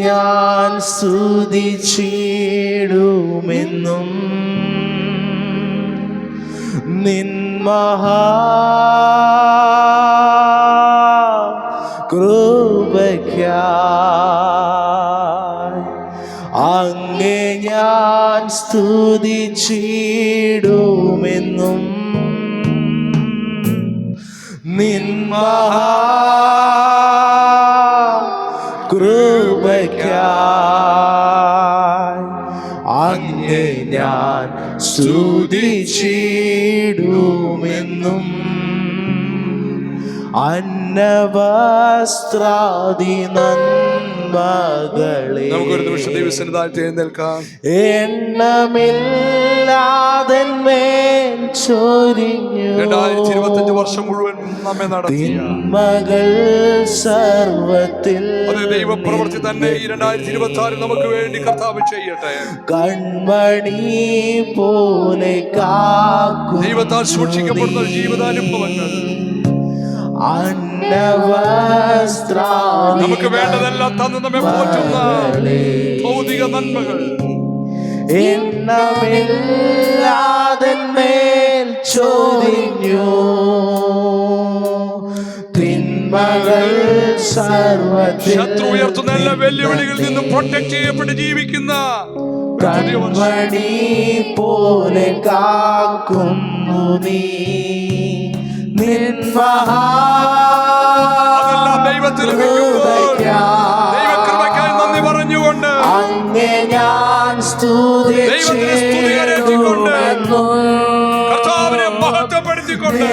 ഞാൻ സ്തുതിച്ചിടുമെന്നും നിൻ മഹാകൃപയ്ക്കായി അങ്ങേ ഞാൻ സ്തുതിച്ചിടുമെന്നും നിൻ മഹാകൃപയ്ക്കായി അങ്ങേ ഞാൻ സ്തുതിച്ചിടുമെന്നും അന്നവസ്ത്രാദി നന്മകളെ നമുക്കൊരു നിമിഷം ദൈവസന്നിധാനത്തിൽ എഴുന്നേൽക്കാം. എണ്ണമില്ലാതെന്മേൽ ചൊരിഞ്ഞു 2025 വർഷം മുഴുവൻ നമ്മെ നടത്തിയ തിന്മകൾ സർവത്തിൽ അതേ ദൈവപ്രവൃത്തി തന്നെ ഈ 2026 നമുക്ക് വേണ്ടി കർത്താവ് ചെയ്യട്ടെ. കൺമണി പോലെ കാക്കും ദൈവത്താൽ സൂക്ഷിക്കപ്പെടുന്ന ജീവിതാനുഭവങ്ങൾ നമുക്ക് വേണ്ടതെല്ലാം തന്ന് നമ്മെ പോറ്റുന്ന ഭൗതിക നന്മകൾ എണ്ണമില്ലാതെന്മേൽ ചൊരിഞ്ഞു തിന്മകൾ സർവ്വത്തിൽ ശത്രു ഉയർത്തുന്ന എല്ലാ വെല്ലുവിളികളിൽ നിന്നും പ്രൊട്ടക്ട് ചെയ്യപ്പെട്ട് ജീവിക്കുന്ന കൺമണി പോലെ കാക്കുന്നു നീ നിൻ ദൈവകൃപയ്ക്കായി നന്ദി പറഞ്ഞുകൊണ്ട് അങ്ങേ ഞാൻ സ്തുതിച്ചിടുമെന്നും കർത്താവിനെ മഹത്വപ്പെടുത്തിക്കൊണ്ട്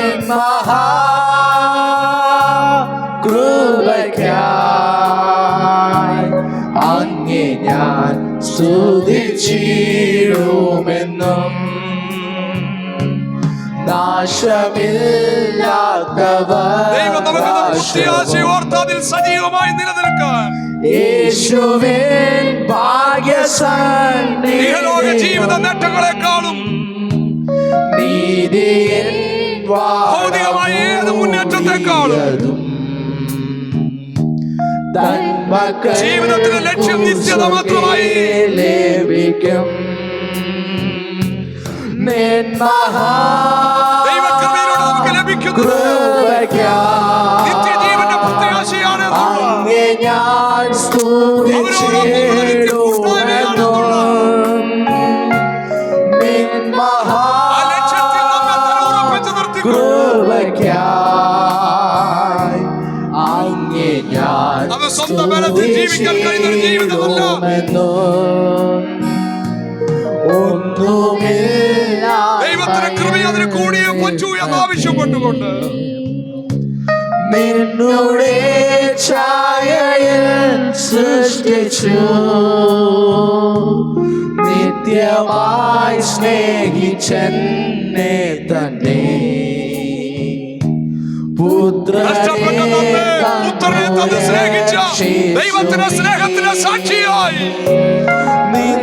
മഹാകൃപയ്ക്കായി അങ്ങേ ഞാൻ സ്തുതിച്ചിടുമെന്നും സജീവമായി നിലനിൽക്കാൻ യേശുവിൻ ഭാഗ്യസന്നിധിയിലും ജീവിത നേട്ടങ്ങളെക്കാളും നീതിയിൽ ഭൗതികമായ ഏത് മുന്നേറ്റത്തെക്കാളും ജീവിതത്തിലെ ലക്ഷ്യം നിത്യത മാത്രമായി ലഭിക്കും. ദൈവകൃപയിലൂടെ നമുക്ക് ലഭിക്കുന്നത് നിത്യജീവന്റെ പ്രത്യാശയാണ്. അങ്ങേ ഞാൻ സ്തുതിച്ചിടുമെന്നും നിൻ മഹാകൃപയ്ക്കായി അങ്ങേ ഞാൻ സ്തുതിച്ചിടുമെന്നും ഒന്നുമില്ല ദൈവത്തിന്റെ കൃപയെ അതിന് കൂടിയേ പറ്റൂ എന്ന് ആവശ്യപ്പെട്ടുകൊണ്ട് നിന്നുടെ ഛായയിൽ സൃഷ്ടിച്ചു നിത്യമായി സ്നേഹിച്ചെന്നെ തന്നെ പുത്രനെ തന്ന് സ്നേഹിച്ച ദൈവത്തിന്റെ സ്നേഹത്തിന്റെ സാക്ഷിയായി നിൻ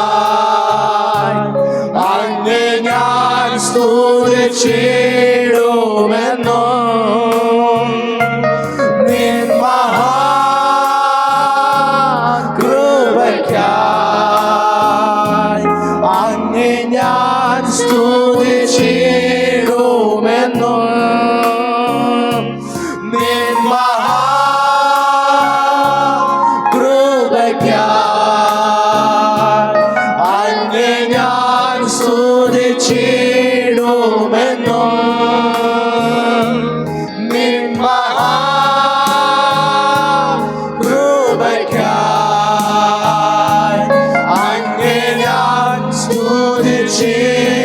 മഹാകൃപയ്ക്കായി അങ്ങേ ഞാൻ സ്തുതിച്ചിടുമെന്നും നിൻ മഹാകൃപയ്ക്കായി അങ്ങേ ഞാൻ സ്തുതിച്ചിടുമെന്നും നിൻ മഹാകൃപയ്ക്കായി അങ്ങേ ഞാൻ സ്തുതിച്ചിടുമെന്നും നിൻ മഹാകൃപയ്ക്കായി അങ്ങേ ഞാൻ സ്തുതിച്ചിടുമെന്നും